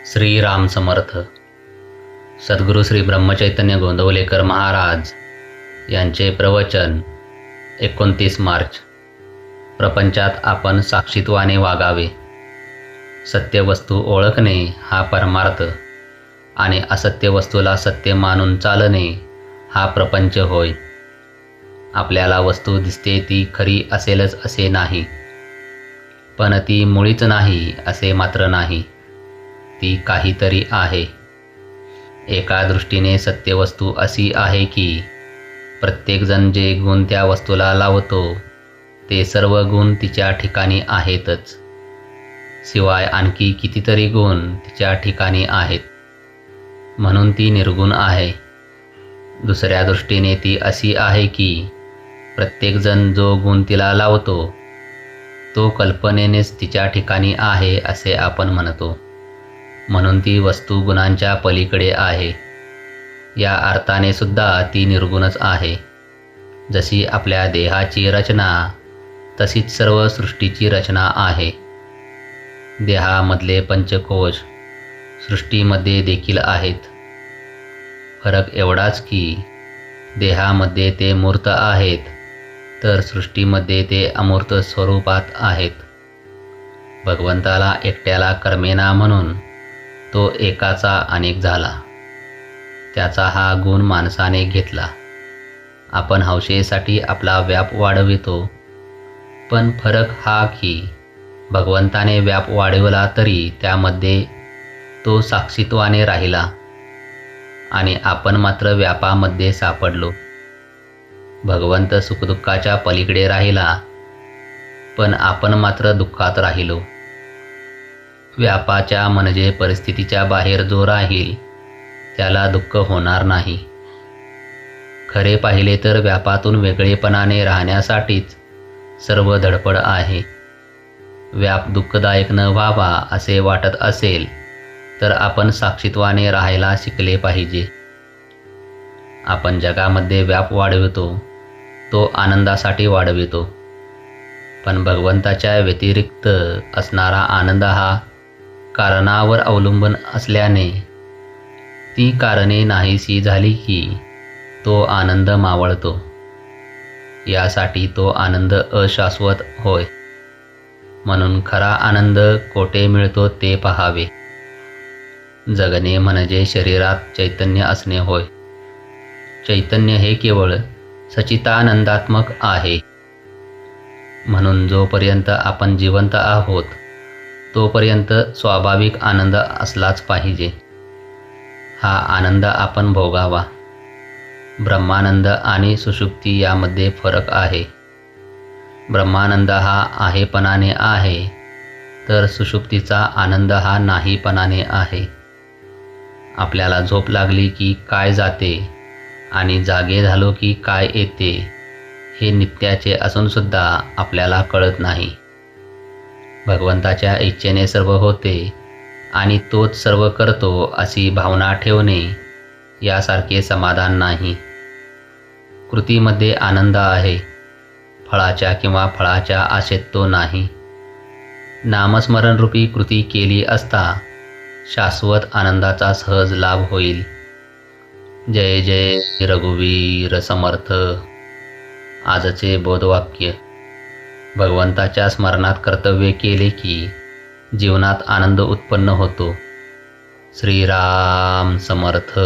श्रीराम समर्थ. सद्गुरू श्री ब्रह्मचैतन्य गोंदवलेकर महाराज यांचे प्रवचन 29 मार्च. प्रपंचात आपण साक्षीत्वाने वागावे. सत्य वस्तू ओळखणे हा परमार्थ आणि असत्य वस्तूला सत्य मानून चालणे हा प्रपंच होय. आपल्याला वस्तू दिसते ती खरी असेलच असे नाही, पण ती मुळीच नाही असे मात्र नाही. ती काहीतरी आहे. एका दृष्टीने सत्य वस्तू अशी आहे की प्रत्येकजण जे गुण त्या वस्तूला लावतो ते सर्व गुण तिच्या ठिकाणी आहेतच, शिवाय आणखी कितीतरी गुण तिच्या ठिकाणी आहेत, म्हणून ती निर्गुण आहे. दुसऱ्या दृष्टीने ती अशी आहे की प्रत्येकजण जो गुण तिला लावतो तो कल्पनेनेच तिच्या ठिकाणी आहे असे आपण म्हणतो, म्हणून ती वस्तू गुणांच्या पलीकडे आहे. या अर्थाने सुद्धा ती निर्गुणच आहे. जशी आपल्या देहाची रचना तशीच सर्व सृष्टीची रचना आहे. देहामधले पंचकोश सृष्टीमध्ये देखील आहेत. फरक एवढाच की देहामध्ये ते मूर्त आहेत, तर सृष्टीमध्ये ते अमूर्त स्वरूपात आहेत. भगवंताला एकट्याला कर्मेना म्हणून तो एकाचा अनेक झाला. त्याचा हा गुण माणसाने घेतला. आपण हौशेसाठी आपला व्याप वाढवितो, पण फरक हा की भगवंताने व्याप वाढवला तरी त्यामध्ये तो साक्षीत्वाने राहिला आणि आपण मात्र व्यापामध्ये सापडलो. भगवंत सुखदुःखाच्या पलीकडे राहिला, पण आपण मात्र दुःखात राहिलो. व्यापाच्या म्हणजे परिस्थितीच्या बाहेर जो राहील त्याला दुःख होणार नाही. खरे पाहिले तर व्यापातून वेगळेपणाने राहण्यासाठीच सर्व धडपड आहे. व्याप दुःखदायक न व्हावा असे वाटत असेल तर आपण साक्षीत्वाने राहायला शिकले पाहिजे. आपण जगामध्ये व्याप वाढवितो तो आनंदासाठी वाढवितो, पण भगवंताच्या व्यतिरिक्त असणारा आनंद हा कारणावर अवलंबून असल्याने ती कारणे नाहीशी झाली की तो आनंद मावळतो. यासाठी तो आनंद अशाश्वत होय. म्हणून खरा आनंद कोठे मिळतो ते पहावे. जगणे म्हणजे शरीरात चैतन्य असणे होय. चैतन्य हे केवळ सच्चिदानंदात्मक आहे. म्हणून जोपर्यंत आपण जिवंत आहोत तोपर्यंत स्वाभाविक आनंद असलाच पाहिजे. हा आनंद आपण भोगावा. ब्रह्मानंद आणि सुषुप्ती यामध्ये फरक आहे. ब्रह्मानंद हा आहेपणाने आहे, तर सुषुप्तीचा आनंद हा नाहीपणाने आहे. आपल्याला झोप लागली की काय जाते आणि जागे झालो की काय येते हे नित्याचे असूनसुद्धा आपल्याला कळत नाही. भगवंताच्या इच्छेने सर्व होते आणि तोच सर्व करतो अशी भावना ठेवणे यासारखे समाधान नाही. कृतीमध्ये आनंद आहे, फळाच्या किंवा फळाच्या आशेत तो नाही. नामस्मरणरूपी कृती केली असता शाश्वत आनंदाचा सहज लाभ होईल. जय जय रघुवीर समर्थ. आजचे बोधवाक्य. भगवंताच्या स्मरणात कर्तव्य केले की जीवनात आनंद उत्पन्न होतो. श्रीराम समर्थ.